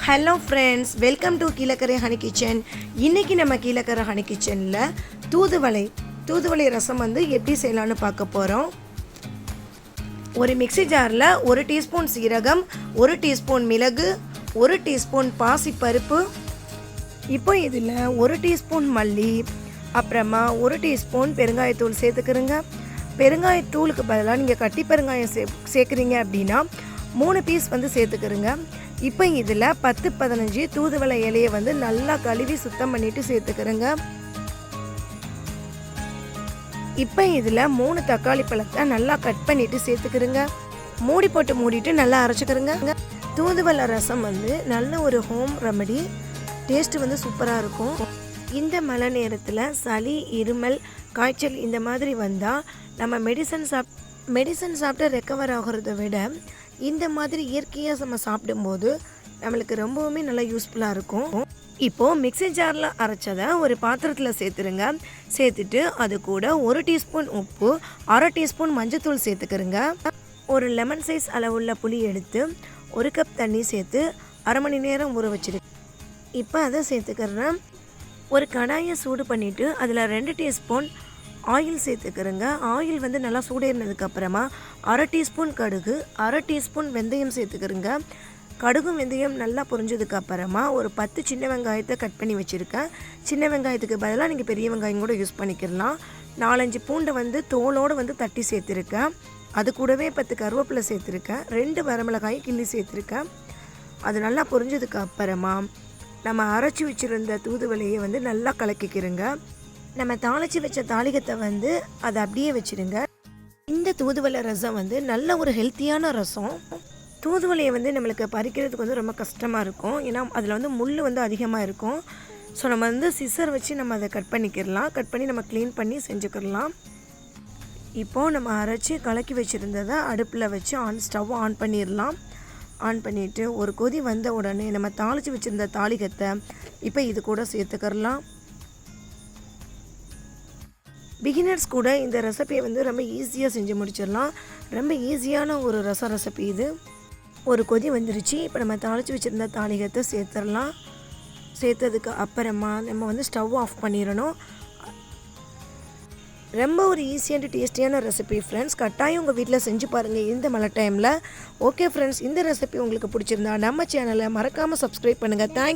Hello friends, welcome to Keelakarai honey kitchen. இன்றைக்கி நம்ம Kilakarai honey கிச்சனில் தூதுவளை ரசம் வந்து எப்படி செய்யலான்னு பார்க்க போகிறோம். ஒரு மிக்ஸி ஜாரில் 1 டீஸ்பூன் சீரகம், 1 டீஸ்பூன் மிளகு, 1 டீஸ்பூன் பாசிப்பருப்பு, இப்போ இதில் 1 டீஸ்பூன் மல்லி, அப்புறமா 1 டீஸ்பூன் பெருங்காயத்தூள் சேர்த்துக்கிறோங்க. பெருங்காயத்தூளுக்கு பதிலாக நீங்கள் கட்டி பெருங்காயம் சேர்க்குறீங்க அப்படின்னா 3 பீஸ் வந்து சேர்த்துக்கிறோங்க. இப்போ இதில் 10-15 தூதுவளை இலையை வந்து நல்லா கழுவி சுத்தம் பண்ணிவிட்டு சேர்த்துக்கிறோங்க. இப்போ இதில் 3 தக்காளி பழத்தை நல்லா கட் பண்ணிவிட்டு சேர்த்துக்கிறோங்க. மூடி போட்டு மூடிட்டு நல்லா அரைச்சிக்கிறோங்க. தூதுவளை ரசம் வந்து நல்ல ஒரு ஹோம் ரெமடி, டேஸ்ட்டு வந்து சூப்பராக இருக்கும். இந்த மழை நேரத்தில் சளி, இருமல், காய்ச்சல் இந்த மாதிரி வந்தால் நம்ம மெடிசன் சாப்பிட்டு ரெக்கவர் ஆகிறத விட இந்த மாதிரி இயற்கையாக நம்ம சாப்பிடும்போது நம்மளுக்கு ரொம்பவுமே நல்லா யூஸ்ஃபுல்லாக இருக்கும். இப்போது மிக்ஸி ஜாரில் அரைச்சதை ஒரு பாத்திரத்தில் சேர்த்துருங்க. சேர்த்துட்டு அது கூட 1 டீஸ்பூன் உப்பு, 1/2 டீஸ்பூன் மஞ்சத்தூள் சேர்த்துக்கிறோங்க. ஒரு லெமன் சைஸ் அளவுள்ள புளி எடுத்து 1 கப் தண்ணி சேர்த்து 1/2 மணி நேரம் ஊற வச்சிருக்கு. இப்போ அதை சேர்த்துக்கிறேன். ஒரு கடாயை சூடு பண்ணிவிட்டு அதில் 2 டீஸ்பூன் ஆயில் சேர்த்துக்கிறேங்க. ஆயில் வந்து நல்லா சூடேறினதுக்கப்புறமா 1/2 டீஸ்பூன் கடுகு, 1/2 டீஸ்பூன் வெந்தயம் சேர்த்துக்கிறேங்க. கடுகும் வெந்தயம் நல்லா பொரிஞ்சதுக்கப்புறமா ஒரு 10 சின்ன வெங்காயத்தை கட் பண்ணி வச்சுருக்கேன். சின்ன வெங்காயத்துக்கு பதிலாக நீங்கள் பெரிய வெங்காயம் கூட யூஸ் பண்ணிக்கிறலாம். 4-5 பூண்டை வந்து தோலோடு வந்து தட்டி சேர்த்துருக்கேன். அது கூடவே 10 கருவேப்பிலை சேர்த்துருக்கேன். 2 வரமிளகாய் கிள்ளி சேர்த்துருக்கேன். அது நல்லா பொரிஞ்சதுக்கு அப்புறமா நம்ம அரைச்சி வச்சுருந்த தூதுவளையை வந்து நல்லா கலக்கிக்கிறோங்க. நம்ம தாளித்து வச்ச தாளிகத்தை வந்து அதை அப்படியே வச்சுருங்க. இந்த தூதுவளை ரசம் வந்து நல்ல ஒரு ஹெல்த்தியான ரசம். தூதுவளையை வந்து நம்மளுக்கு பறிக்கிறதுக்கு வந்து ரொம்ப கஷ்டமாக இருக்கும். ஏன்னா அதில் வந்து முள் வந்து அதிகமாக இருக்கும். ஸோ நம்ம வந்து சிசர் வச்சு நம்ம அதை கட் பண்ணிக்கிறலாம். கட் பண்ணி நம்ம க்ளீன் பண்ணி செஞ்சுக்கிடலாம். இப்போது நம்ம அரைச்சி கலக்கி வச்சுருந்ததை அடுப்பில் வச்சு ஸ்டவ் ஆன் பண்ணிடலாம். ஆன் பண்ணிவிட்டு ஒரு கொதி வந்த உடனே நம்ம தாளித்து வச்சுருந்த தாளிகத்தை இப்போ இது கூட சேர்த்துக்கிறலாம். பிகினர்ஸ் கூட இந்த ரெசிபியை வந்து ரொம்ப ஈஸியாக செஞ்சு முடிச்சிடலாம். ரொம்ப ஈஸியான ஒரு ரெசிபி இது. ஒரு கொதி வந்துருச்சு. இப்போ நம்ம தாளித்து வச்சுருந்த தாளிகத்தை சேர்த்துடலாம். சேர்த்ததுக்கு அப்புறமா நம்ம வந்து ஸ்டவ் ஆஃப் பண்ணிடணும். ரொம்ப ஒரு ஈஸியான டேஸ்டியான ரெசிபி ஃப்ரெண்ட்ஸ். கட்டாயம் உங்கள் வீட்டில் செஞ்சு பாருங்கள் இந்த மழை டைமில். ஓகே ஃப்ரெண்ட்ஸ், இந்த ரெசிபி உங்களுக்கு பிடிச்சிருந்தா நம்ம சேனலை மறக்காமல் சப்ஸ்கிரைப் பண்ணுங்கள். தேங்க்யூ.